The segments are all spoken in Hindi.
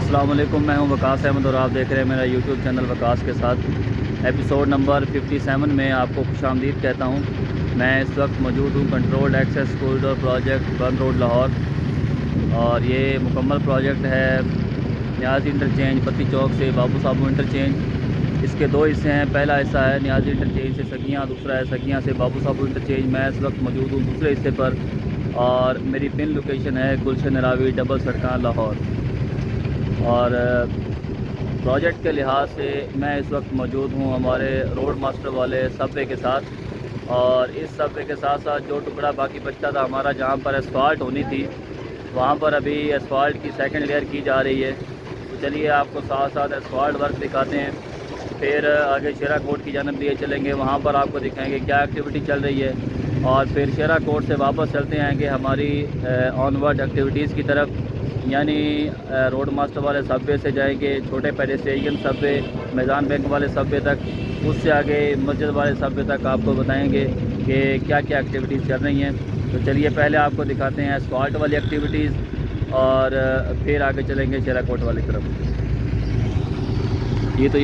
अस्सलाम वालेकुम, मैं हूं वकास अहमद और आप देख रहे हैं मेरा यूट्यूब चैनल वकास के साथ। एपिसोड नंबर 57 में आपको खुशामदीद कहता हूं। मैं इस वक्त मौजूद हूं कंट्रोल्ड एक्सेस कॉरिडोर प्रोजेक्ट बर्न रोड लाहौर, और ये मुकम्मल प्रोजेक्ट है न्याज़ी इंटरचेंज पत्ती चौक से बाबू साबू इंटरचेंज। इसके दो हिस्से हैं। पहला हिस्सा है न्याज़ी इंटरचेंज से सगियाँ, दूसरा है सगियाँ से बाबू साबू इंटरचेंज। मैं इस वक्त मौजूद हूँ दूसरे हिस्से पर और मेरी पिन लोकेशन है गुलशन रावी डबल सड़कां लाहौर। और प्रोजेक्ट के लिहाज से मैं इस वक्त मौजूद हूँ हमारे रोड मास्टर वाले सबवे के साथ, और इस सबवे के साथ साथ जो टुकड़ा बाकी बचता था हमारा, जहाँ पर एसफाल्ट होनी थी, वहाँ पर अभी एसफाल्ट की सेकंड लेयर की जा रही है। तो चलिए आपको साथ साथ एसफाल्ट वर्क दिखाते हैं, फिर आगे शेरा कोट की जानब लिए चलेंगे, वहाँ पर आपको दिखाएंगे क्या एक्टिविटी चल रही है, और फिर शेरा कोट से वापस चलते हैं कि हमारी ऑनवर्ड एक्टिविटीज़ की तरफ, यानी रोड मास्टर वाले सबवे से जाएंगे छोटे पेडेस्ट्रियन सबवे, मैदान बैंक वाले सबवे तक, उससे आगे मस्जिद वाले सबवे तक आपको बताएंगे कि क्या क्या एक्टिविटीज़ चल रही हैं। तो चलिए पहले आपको दिखाते हैं एसफाल्ट वाली एक्टिविटीज़, और फिर आगे चलेंगे शेरा कोट वाली तरफ। ये तो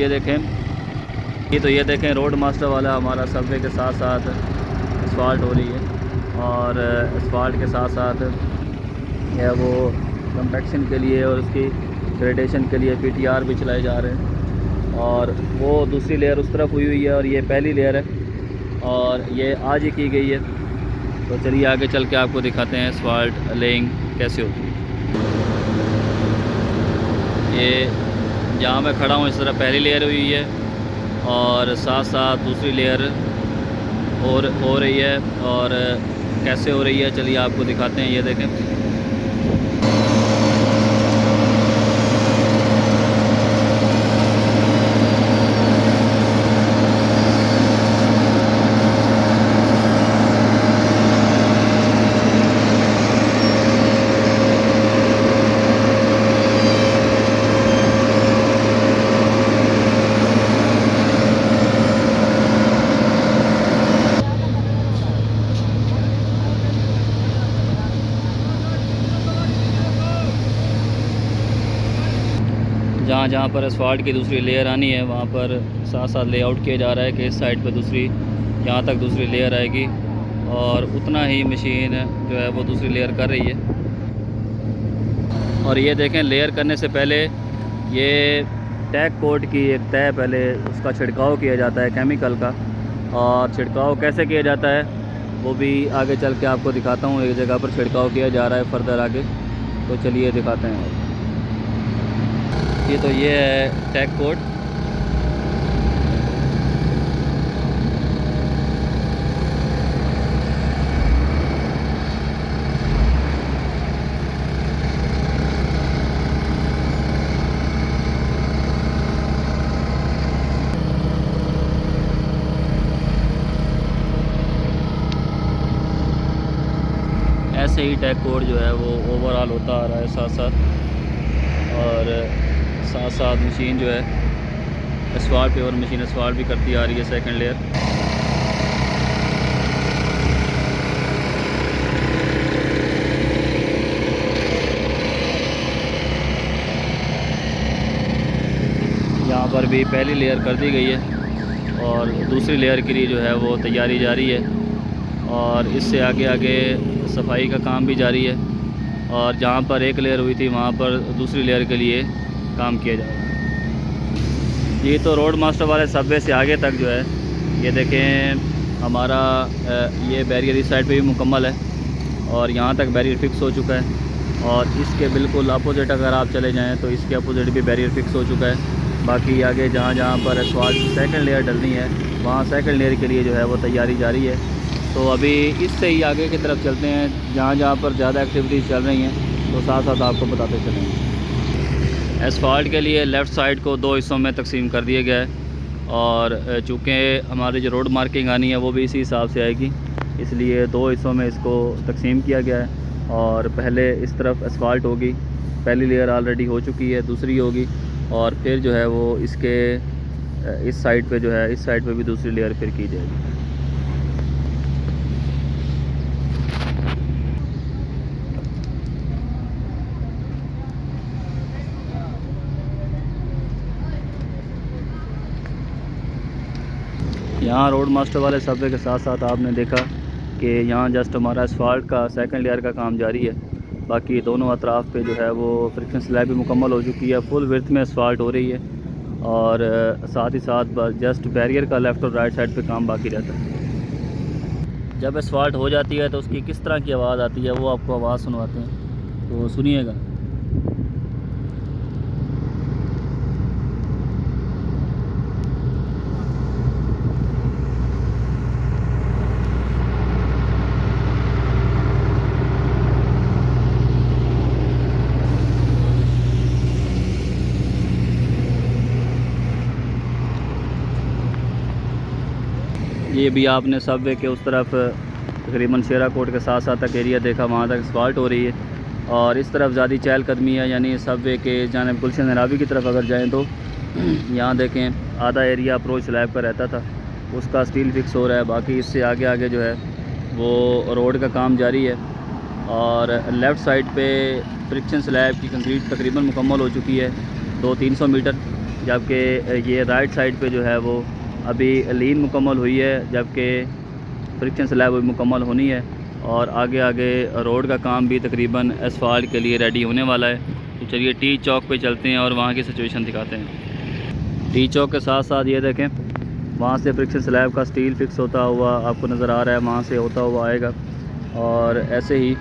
ये देखें रोड मास्टर वाला हमारा सबवे के साथ साथ एसफाल्ट हो रही है, और एसफाल्ट के साथ साथ है वो कंपैक्शन के लिए और उसकी ग्रेडेशन के लिए पीटीआर भी चलाए जा रहे हैं, और वो दूसरी लेयर उस तरफ हुई है और ये पहली लेयर है और ये आज ही की गई है। तो चलिए आगे चल के आपको दिखाते हैं एसफाल्ट लेइंग कैसे होती है। ये जहाँ मैं खड़ा हूँ इस तरह पहली लेयर हुई है और साथ साथ दूसरी लेयर और हो रही है, और कैसे हो रही है चलिए आपको दिखाते हैं। ये देखें, जहाँ जहाँ पर एसफाल्ट की दूसरी लेयर आनी है वहाँ पर साथ साथ लेआउट किया जा रहा है कि इस साइड पर दूसरी, यहाँ तक दूसरी लेयर आएगी, और उतना ही मशीन जो है वो दूसरी लेयर कर रही है। और ये देखें, लेयर करने से पहले ये टैग कोट की एक तय पहले उसका छिड़काव किया जाता है केमिकल का, और छिड़काव कैसे किया जाता है वो भी आगे चल के आपको दिखाता हूँ। एक जगह पर छिड़काव किया जा रहा है फर्दर आगे, तो चलिए दिखाते हैं। ये है टैग कोट। ऐसे ही टैग कोड जो है वो ओवरऑल होता आ रहा है साथ साथ, और साथ साथ मशीन जो है एसफाल्ट पेवर मशीन एसफाल्ट भी करती आ रही है सेकंड लेयर। यहाँ पर भी पहली लेयर कर दी गई है और दूसरी लेयर के लिए जो है वो तैयारी जारी है, और इससे आगे आगे सफाई का काम भी जारी है, और जहाँ पर एक लेयर हुई थी वहाँ पर दूसरी लेयर के लिए काम किया जा रहा है। ये तो रोड मास्टर वाले सबवे से आगे तक जो है, ये देखें हमारा ये बैरियर इस साइड पे भी मुकम्मल है, और यहाँ तक बैरियर फिक्स हो चुका है, और इसके बिल्कुल अपोजिट अगर आप चले जाएँ तो इसके अपोजिट भी बैरियर फिक्स हो चुका है। बाकी आगे जहाँ जहाँ पर एसफाल्ट सेकंड लेयर डलनी है वहाँ सेकंड लेयर के लिए जो है वो तैयारी जारी है। तो अभी इससे ही आगे की तरफ चलते हैं जहाँ जहाँ पर ज़्यादा एक्टिविटीज़ चल रही हैं, तो साथ साथ आपको बताते चलेंगे। एसफाल्ट के लिए लेफ़्ट साइड को दो हिस्सों में तकसीम कर दिया गया है, और चूँकि हमारी जो रोड मार्किंग आनी है वो भी इसी हिसाब से आएगी, इसलिए दो हिस्सों में इसको तकसीम किया गया है। और पहले इस तरफ एसफाल्ट होगी, पहली लेयर ऑलरेडी हो चुकी है, दूसरी होगी, और फिर जो है वो इसके इस साइड पे जो है इस साइड पे भी दूसरी लेयर फिर की जाएगी। यहाँ रोड मास्टर वाले सबवे के साथ साथ आपने देखा कि यहाँ जस्ट हमारा असफाल्ट का सेकंड लेयर का काम जारी है। बाकी दोनों अतराफ़ पे जो है वो फ्रिक्शन स्लैब भी मुकम्मल हो चुकी है, फुल विड्थ में असफाल्ट हो रही है और साथ ही साथ जस्ट बैरियर का लेफ़्ट और राइट साइड पे काम बाकी रहता है। जब असफाल्ट हो जाती है तो उसकी किस तरह की आवाज़ आती है वो आपको आवाज़ सुनवाते हैं, तो सुनिएगा। ये भी आपने सबवे के उस तरफ तकरीबन शेरा कोट के साथ साथ तक एरिया देखा, वहाँ तक असफाल्ट हो रही है और इस तरफ ज़्यादा चहलकदमी है, यानी सबवे के जानिब गुलशन नरावी की तरफ अगर जाएं तो यहाँ देखें आधा एरिया अप्रोच स्लैब का रहता था, उसका स्टील फिक्स हो रहा है। बाकी इससे आगे आगे जो है वो रोड का काम जारी है और लेफ़्ट साइड पे फ्रिक्शन स्लैब की कंक्रीट तकरीबन मुकम्मल हो चुकी है 200-300 मीटर, जबकि ये राइट साइड पे जो है वो अभी लीन मुकम्मल हुई है, जबकि फ्रिक्शन स्लैब अभी मुकम्मल होनी है और आगे आगे रोड का काम भी तकरीबन एसफाल्ट के लिए रेडी होने वाला है। तो चलिए टी चौक पे चलते हैं और वहाँ की सिचुएशन दिखाते हैं। टी चौक के साथ साथ ये देखें वहाँ से फ्रिक्शन स्लैब का स्टील फिक्स होता हुआ आपको नज़र आ रहा है, वहाँ से होता हुआ आएगा और ऐसे ही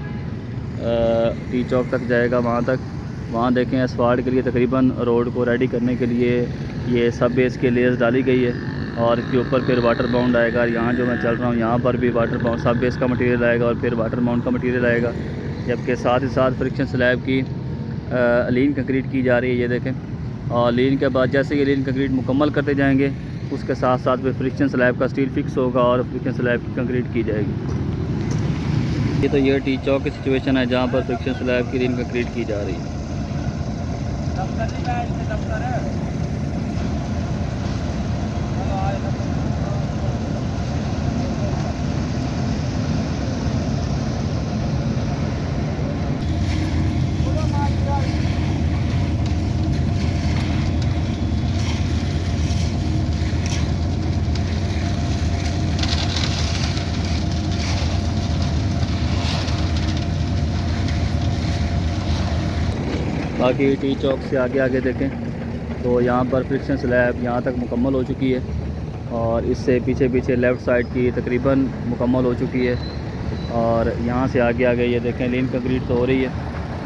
टी चौक तक जाएगा वहाँ तक। वहाँ देखें एसफाल्ट के लिए तकरीबन रोड को रेडी करने के लिए ये सब बेस के लेयर्स डाली गई है और इसके ऊपर फिर वाटर बाउंड आएगा। यहाँ जो मैं चल रहा हूँ यहाँ पर भी वाटर बाउंड सब बेस का मटेरियल आएगा और फिर वाटर बाउंड का मटेरियल आएगा, जबकि साथ ही साथ फ्रिक्शन स्लैब की लीन कंक्रीट की जा रही है। ये देखें और लीन के बाद जैसे ये लीन कंक्रीट मुकम्मल करते जाएंगे उसके साथ साथ फिर फ्रिक्शन स्लैब का स्टील फिक्स होगा और फ्रिक्शन स्लैब की कंक्रीट की जाएगी। ये तो ये टी चौक की सिचुएशन है जहाँ पर फ्रिक्शन स्लैब की लीन कंक्रीट की जा रही है। बाकी टी चौक से आगे आगे देखें तो यहाँ पर फ्रिक्शन स्लैब यहाँ तक मुकम्मल हो चुकी है और इससे पीछे पीछे लेफ़्ट साइड की तकरीबन मुकम्मल हो चुकी है और यहाँ से आगे आगे ये देखें लीन कंक्रीट तो हो रही है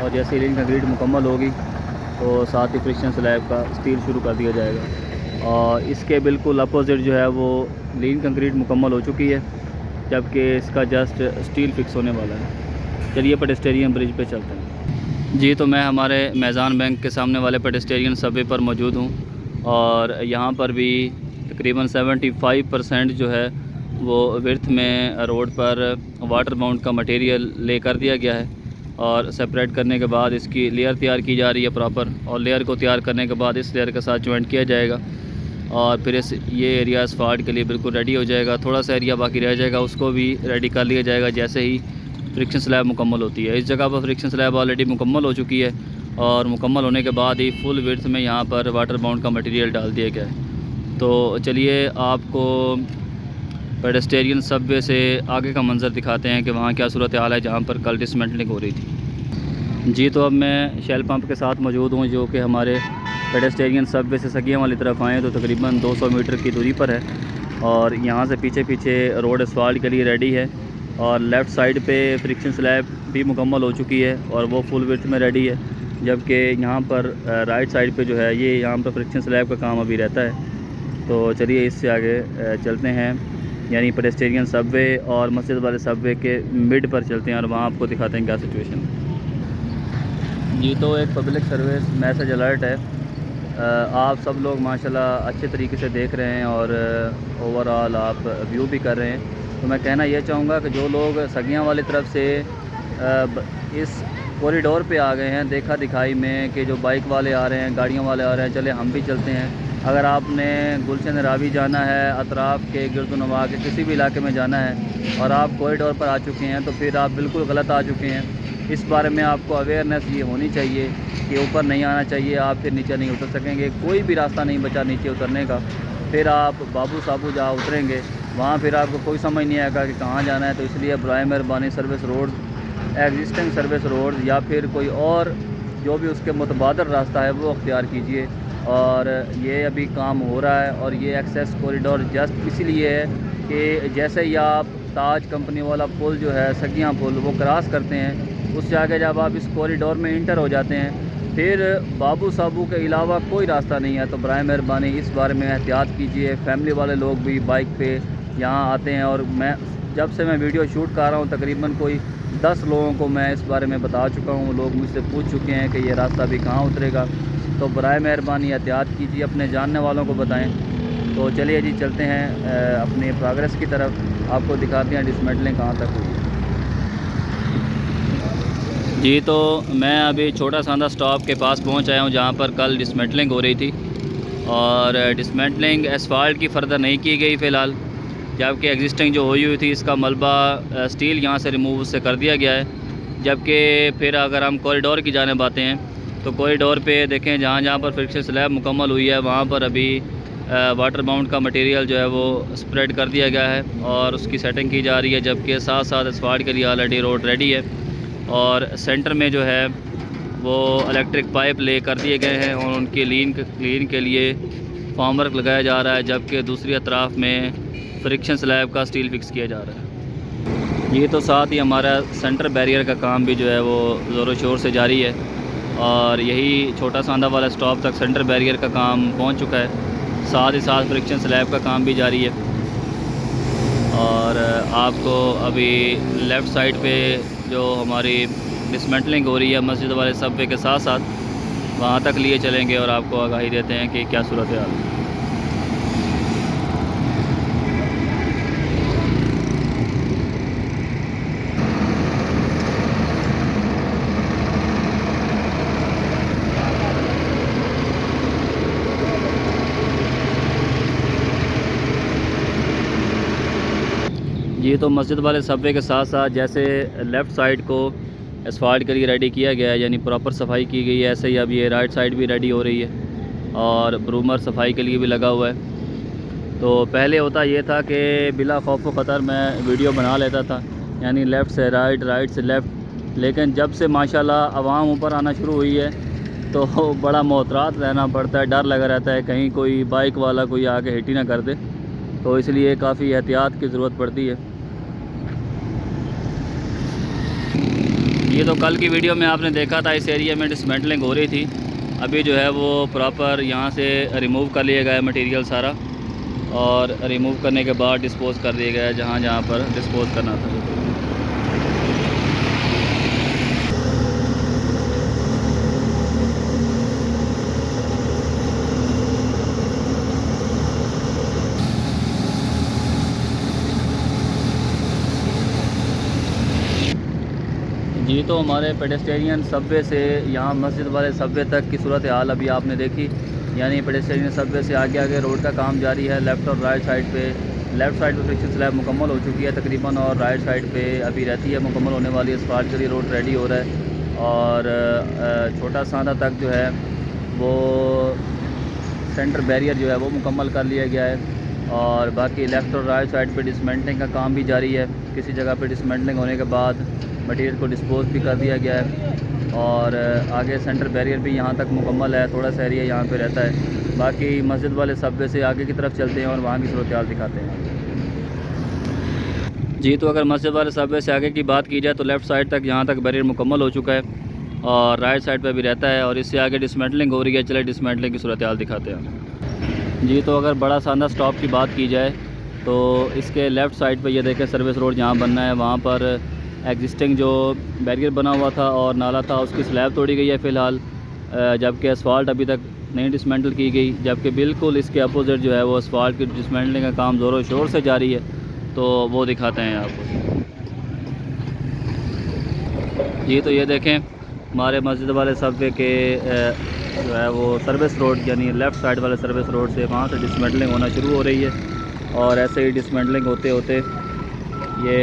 और जैसे लीन कंक्रीट मुकम्मल होगी तो साथ ही फ्रिक्शन स्लैब का स्टील शुरू कर दिया जाएगा और इसके बिल्कुल अपोजिट जो है वो लीन कंक्रीट मुकम्मल हो चुकी है, जबकि इसका जस्ट स्टील फिक्स होने वाला है। चलिए पेडेस्टेरियन ब्रिज पे चलते हैं। जी तो मैं हमारे मैज़ान बैंक के सामने वाले पेडेस्टेरियन सबवे पर मौजूद हूँ और यहाँ पर भी तकरीबन 75% जो है वो विड्थ में रोड पर वाटर बाउंड का मटेरियल ले कर दिया गया है और सेपरेट करने के बाद इसकी लेयर तैयार की जा रही है प्रॉपर, और लेयर को तैयार करने के बाद इस लेयर के साथ जॉइंट किया जाएगा और फिर ये एरिया असफाल्ट के लिए बिल्कुल रेडी हो जाएगा। थोड़ा सा एरिया बाकी रह जाएगा, उसको भी रेडी कर लिया जाएगा जैसे ही फ्रिक्शन स्लैब मुकम्मल होती है। इस जगह पर फ्रिक्शन स्लैब ऑलरेडी मुकम्मल हो चुकी है और मुकम्मल होने के बाद ही फुल विड्थ में यहाँ पर वाटर बाउंड का मटेरियल डाल दिया गया है। तो चलिए आपको पेडेस्टेरियन सबवे से आगे का मंज़र दिखाते हैं कि वहाँ क्या सूरत हाल है जहाँ पर कल डिसमेंटलिंग हो रही थी। जी तो अब मैं शेल पंप के साथ मौजूद हूँ जो कि हमारे पेडेस्टेरियन सबवे से सगियाँ वाली तरफ आएँ तो तकरीबन 200 मीटर की दूरी पर है और यहाँ से पीछे पीछे रोड असफाल्ट के लिए रेडी है और लेफ़्ट साइड पे फ्रिक्शन स्लैब भी मुकम्मल हो चुकी है और वो फुल विड्थ में रेडी है, जबकि यहाँ पर राइट साइड पे जो है ये यहाँ पर फ्रिक्शन स्लैब का काम अभी रहता है। तो चलिए इससे आगे चलते हैं, यानी पेडेस्टेरियन सबवे और मस्जिद वाले सबवे के मिड पर चलते हैं और वहाँ आपको दिखाते हैं क्या सिचुएशन है। जी तो एक पब्लिक सर्विस मैसेज अलर्ट है, आप सब लोग माशाल्लाह अच्छे तरीके से देख रहे हैं और ओवरऑल आप व्यू भी कर रहे हैं। तो मैं कहना ये चाहूँगा कि जो लोग सगियाँ वाली तरफ से इस कॉरिडोर पे आ गए हैं देखा दिखाई में कि जो बाइक वाले आ रहे हैं, गाड़ियों वाले आ रहे हैं, चले हम भी चलते हैं। अगर आपने गुलशन रावी जाना है, अतराफ़ के गिरदुनवा के किसी भी इलाके में जाना है और आप कॉरिडोर पर आ चुके हैं तो फिर आप बिल्कुल गलत आ चुके हैं। इस बारे में आपको अवेयरनेस ये होनी चाहिए कि ऊपर नहीं आना चाहिए, आप फिर नीचे नहीं उतर सकेंगे, कोई भी रास्ता नहीं बचा नीचे उतरने का। फिर आप बाबू साबू जहाँ उतरेंगे वहाँ फिर आपको कोई समझ नहीं आएगा कि कहाँ जाना है। तो इसलिए बराए मेहरबानी service road, existing service road या फिर कोई और जो भी उसके मुतबादल रास्ता है वो अख्तियार कीजिए। और ये अभी काम हो रहा है और ये एक्सेस कॉरिडोर जस्ट इसीलिए है कि जैसे ही आप ताज कंपनी वाला पुल जो है सगियाँ पुल वो क्रॉस करते हैं, उससे आगे जब आप इस कॉरिडोर में इंटर हो जाते हैं फिर बाबू साबू के अलावा कोई रास्ता नहीं है। तो बराए मेहरबानी इस बारे में एहतियात कीजिए। फैमिली वाले लोग भी बाइक पे यहाँ आते हैं और जब से मैं वीडियो शूट कर रहा हूँ तकरीबन कोई 10 लोगों को मैं इस बारे में बता चुका हूँ। लोग मुझसे पूछ चुके हैं कि ये रास्ता भी कहाँ उतरेगा। तो बराए मेहरबानी एहतियात कीजिए, अपने जानने वालों को बताएं। तो चलिए जी चलते हैं अपने प्रोग्रेस की तरफ, आपको दिखाते हैं डिसमेंटलिंग कहाँ तक हुई है। जी तो मैं अभी छोटा सांदा स्टॉप के पास पहुँच आया हूँ जहाँ पर कल डिसमेंटलिंग हो रही थी और डिसमेंटलिंग एसफाल्ट की फ़र्दर नहीं की गई फ़िलहाल, जबकि एग्जिस्टिंग जो हुई थी इसका मलबा स्टील यहाँ से रिमूव उससे कर दिया गया है। जबकि फिर अगर हम कॉरिडोर की जानिब आते हैं तो कॉरिडोर पे देखें जहाँ जहाँ पर फ्रिक्शन स्लैब मुकम्मल हुई है वहाँ पर अभी वाटर बाउंड का मटेरियल जो है वो स्प्रेड कर दिया गया है और उसकी सेटिंग की जा रही है। जबकि साथ साथ एसफाल्ट के लिए ऑलरेडी रोड रेडी है और सेंटर में जो है वो इलेक्ट्रिक पाइप ले कर दिए गए हैं और उनकी क्लीन के लिए फॉर्मवर्क लगाया जा रहा है। जबकि दूसरी अतराफ़ में फ्रिक्शन स्लैब का स्टील फिक्स किया जा रहा है। ये तो साथ ही हमारा सेंटर बैरियर का काम भी जो है वो ज़ोरों शोर से जारी है और यही छोटा सांदा वाला स्टॉप तक सेंटर बैरियर का काम पहुंच चुका है। साथ ही साथ फ्रिक्शन स्लैब का काम भी जारी है और आपको अभी लेफ़्ट साइड पे जो हमारी डिसमेंटलिंग हो रही है मस्जिद वाले सबवे के साथ साथ वहाँ तक लिए चलेंगे और आपको आगाही देते हैं कि क्या सूरत हाल है। ये तो मस्जिद वाले सबवे के साथ साथ जैसे लेफ़्ट साइड को एसफाल्ट के लिए रेडी किया गया है, यानी प्रॉपर सफाई की गई है, ऐसे ही अब ये राइट साइड भी रेडी हो रही है और ब्रूमर सफाई के लिए भी लगा हुआ है। तो पहले होता ये था कि बिला खौफ व ख़तर मैं वीडियो बना लेता था, यानी लेफ़्ट से राइट, राइट से लेफ़्ट, लेकिन जब से माशाल्लाह आवाम ऊपर आना शुरू हुई है तो बड़ा मोहतरात रहना पड़ता है, डर लगा रहता है कहीं कोई बाइक वाला कोई आके हिट ही ना कर दे। तो इसलिए काफ़ी एहतियात की ज़रूरत पड़ती है। ये तो कल की वीडियो में आपने देखा था इस एरिया में डिसमेंटलिंग हो रही थी। अभी जो है वो प्रॉपर यहाँ से रिमूव कर लिया गया है मटेरियल सारा और रिमूव करने के बाद डिस्पोज़ कर दिया गया है जहाँ जहाँ पर डिस्पोज़ करना था। जी तो हमारे पेडेस्टेरियन सबवे से यहाँ मस्जिद वाले सबवे तक की सूरत हाल अभी आपने देखी, यानी पेडेस्टेरियन सबवे से आगे आगे रोड का काम जारी है। लेफ़्ट और राइट साइड पे, लेफ़्ट साइड पे फ्रिक्शन स्लैब मुकम्मल हो चुकी है तकरीबन और राइट साइड पे अभी रहती है, मुकम्मल होने वाली है। एसफाल्ट के लिए रोड रेडी हो रहा है और छोटा सांदा तक जो है वो सेंटर बैरियर जो है वो मुकम्मल कर लिया गया है और बाकी लेफ़्ट और राइट साइड पे डिसमेंटलिंग का काम भी जारी है। किसी जगह पे डिसमेंटलिंग होने के बाद मटेरियल को डिस्पोज भी कर दिया गया है और आगे सेंटर बैरियर भी यहाँ तक मुकम्मल है, थोड़ा सा एरिया यहाँ पे रहता है। बाकी मस्जिद वाले सबवे से आगे की तरफ चलते हैं और वहाँ की सूरत हाल दिखाते हैं। जी तो अगर मस्जिद वाले सबवे से आगे की बात की जाए तो लेफ़्ट साइड तक यहाँ तक बैरियर मुकम्मल हो चुका है और राइट साइड पर भी रहता है और इससे आगे डिसमेंटलिंग हो रही है। चले डिसमेंटलिंग की सूरत हाल दिखाते हैं। जी तो अगर बड़ा सांदा स्टॉप की बात की जाए तो इसके लेफ़्ट साइड पर ये देखें सर्विस रोड जहाँ बनना है वहाँ पर एग्जिस्टिंग जो बैरियर बना हुआ था और नाला था उसकी स्लैब तोड़ी गई है फ़िलहाल, जबकि असफाल्ट अभी तक नहीं डिसमेंटल की गई। जबकि बिल्कुल इसके अपोजिट जो है वो असफाल्ट की डिसमेंटलिंग का काम ज़ोरों शोर से जारी है, तो वो दिखाते हैं आपको। जी तो ये देखें हमारे मस्जिद वाले सबवे के जो है वो सर्विस रोड यानी लेफ़्ट साइड वाले सर्विस रोड से वहाँ से डिसमेंटलिंग होना शुरू हो रही है और ऐसे ही डिसमेंटलिंग होते होते ये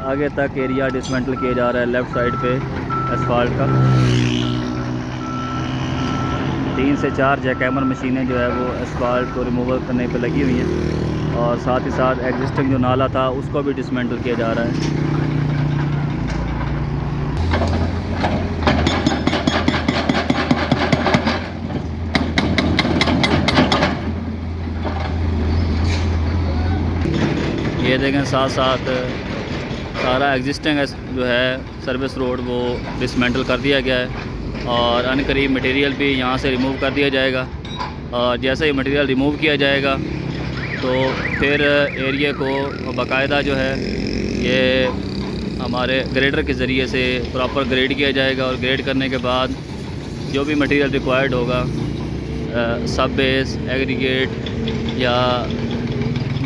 आगे तक एरिया डिसमेंटल किया जा रहा है लेफ़्ट साइड पे एसफाल्ट का। 3 से 4 जैकहैमर मशीनें जो है वो एस्फाल्ट को रिमूवल करने पे लगी हुई हैं और साथ ही साथ एग्जिस्टिंग जो नाला था उसको भी डिसमेंटल किया जा रहा है। ये देखें साथ साथ सारा एग्जिस्टिंग जो है सर्विस रोड वो डिसमेंटल कर दिया गया है और अनकरीब मटेरियल भी यहाँ से रिमूव कर दिया जाएगा। और जैसे ही मटेरियल रिमूव किया जाएगा तो फिर एरिया को बाकायदा जो है ये हमारे ग्रेडर के ज़रिए से प्रॉपर ग्रेड किया जाएगा और ग्रेड करने के बाद जो भी मटेरियल रिक्वायर्ड होगा सब बेस एग्रीगेट या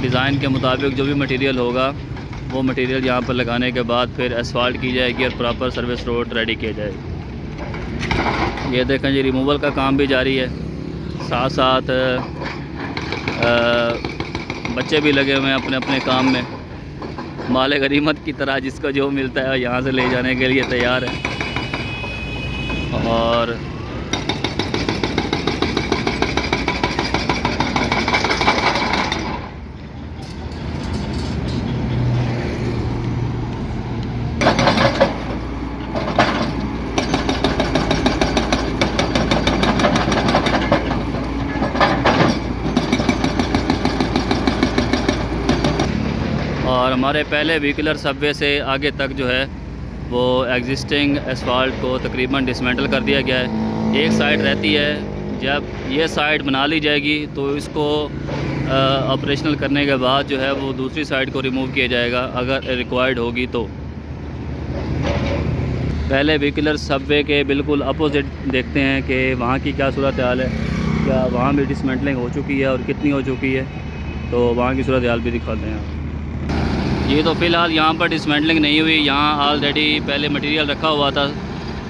डिज़ाइन के मुताबिक जो भी मटेरियल होगा वो मटेरियल यहाँ पर लगाने के बाद फिर एस्फाल्ट की जाएगी और प्रॉपर सर्विस रोड रेडी किया जाएगी। ये देखें जी रिमूवल का काम भी जारी है, साथ साथ बच्चे भी लगे हुए हैं अपने अपने काम में। माले गनीमत की तरह जिसको जो मिलता है यहाँ से ले जाने के लिए तैयार है। और हमारे पहले व्हीकुलर सबवे से आगे तक जो है वो एग्जिस्टिंग एस्फाल्ट को तकरीबन डिसमेंटल कर दिया गया है। एक साइड रहती है, जब ये साइड बना ली जाएगी तो इसको ऑपरेशनल करने के बाद जो है वो दूसरी साइड को रिमूव किया जाएगा अगर रिक्वायर्ड होगी तो। पहले व्हीकुलर सबवे के बिल्कुल अपोजिट देखते हैं कि वहाँ की क्या सूरत हाल है, क्या वहाँ भी डिसमेंटलिंग हो चुकी है और कितनी हो चुकी है, तो वहाँ की सूरत हाल भी दिखाते हैं। ये तो फ़िलहाल यहाँ पर डिसमेंटलिंग नहीं हुई, यहाँ ऑलरेडी पहले मटेरियल रखा हुआ था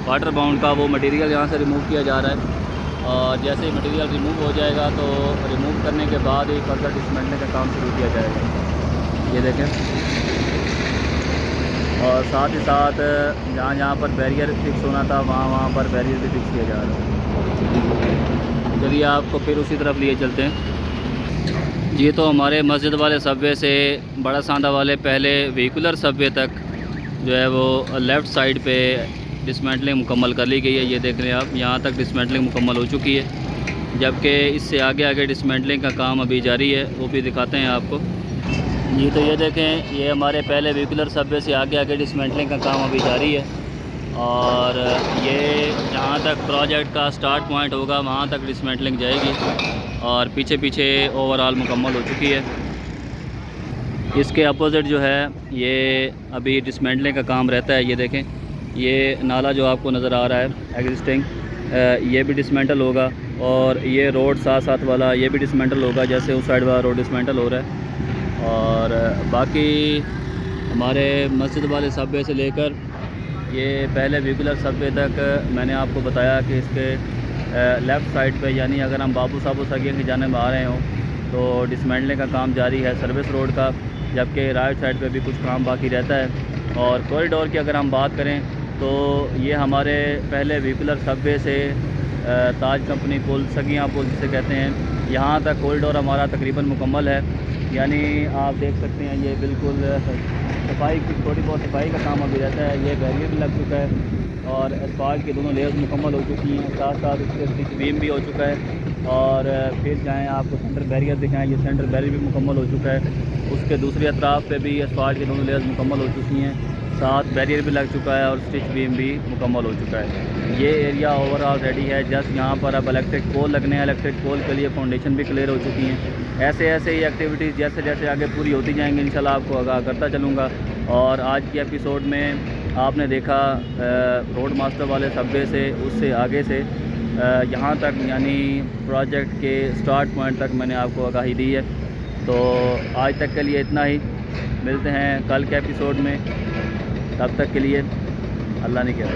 वाटर बाउंड का, वो मटेरियल यहाँ से रिमूव किया जा रहा है और जैसे ही मटेरियल रिमूव हो जाएगा तो रिमूव करने के बाद ही फर्दर डिसमेंटलिंग का काम शुरू किया जाएगा। ये देखें, और साथ ही साथ जहाँ जहाँ पर बैरियर फिक्स होना था वहाँ पर बैरियर भी फिक्स किया जा रहा है। चलिए आपको फिर उसी तरफ लिए चलते हैं। ये तो हमारे मस्जिद वाले सबवे से बड़ा सांदा वाले पहले व्हीकुलर सबवे तक जो है वो लेफ़्ट साइड पे डिसमेंटलिंग मुकम्मल कर ली गई है। ये देख रहे हैं आप, यहाँ तक डिसमेंटलिंग मुकम्मल हो चुकी है, जबकि इससे आगे आगे डिसमेंटलिंग का काम अभी जारी है, वो भी दिखाते हैं आपको। जी तो ये देखें, ये हमारे पहले व्हीकुलर सबवे से आगे आगे डिसमेंटलिंग का काम अभी जारी है और ये जहाँ तक प्रोजेक्ट का स्टार्ट पॉइंट होगा वहाँ तक डिसमेंटलिंग जाएगी और पीछे पीछे ओवरऑल मुकम्मल हो चुकी है। इसके अपोजिट जो है ये अभी डिसमेंटलिंग का काम रहता है। ये देखें, ये नाला जो आपको नज़र आ रहा है एग्जिस्टिंग, ये भी डिसमेंटल होगा और ये रोड साथ साथ वाला ये भी डिसमेंटल होगा, जैसे उस साइड वाला रोड डिसमेंटल हो रहा है। और बाकी हमारे मस्जिद वाले सबवे से लेकर ये पहले व्हीकुलर सबवे तक मैंने आपको बताया कि इसके लेफ़्ट साइड पे, यानी अगर हम बाबू साबू सगिया की जानिब आ रहे हों तो डिसमेंटलिंग का काम जारी है सर्विस रोड का, जबकि राइट साइड पे भी कुछ काम बाकी रहता है। और कॉरिडोर की अगर हम बात करें तो ये हमारे पहले व्हीकुलर सबवे से ताज कंपनी पुल, सगिया पुल जिसे कहते हैं, यहाँ तक कॉरिडोर हमारा तकरीबन मुकम्मल है। यानी आप देख सकते हैं ये बिल्कुल सफाई की थोड़ी बहुत सफाई का काम अभी रहता है। ये बैरियर भी लग चुका है और एस्फाल्ट की दोनों लेयर्स मुकम्मल हो चुकी हैं, साथ साथ उसके स्टिच बीम भी हो चुका है। और फिर जाएँ आपको सेंटर बैरियर दिखाएँ, ये सेंटर बैरियर भी मुकम्मल हो चुका है। उसके दूसरी अतराफ़ पे भी एस्फाल्ट की दोनों लेयर्स मुकम्मल हो चुकी हैं, साथ बैरियर भी लग चुका है और स्टिच बीम भी मुकम्मल हो चुका है। ये एरिया ओवरऑल रेडी है। जस्ट यहाँ पर अब इलेक्ट्रिक पोल लगने हैं, इलेक्ट्रिक पोल के लिए फाउंडेशन भी क्लियर हो चुकी हैं। ऐसे ऐसे ही एक्टिविटीज़ जैसे जैसे आगे पूरी होती जाएंगी इंशाल्लाह आपको आगाह करता चलूँगा। और आज की एपिसोड में आपने देखा रोड मास्टर वाले सबवे से उससे आगे से यहाँ तक, यानी प्रोजेक्ट के स्टार्ट पॉइंट तक मैंने आपको आगाही दी है। तो आज तक के लिए इतना ही, मिलते हैं कल के एपिसोड में, तब तक के लिए अल्लाह ने किया।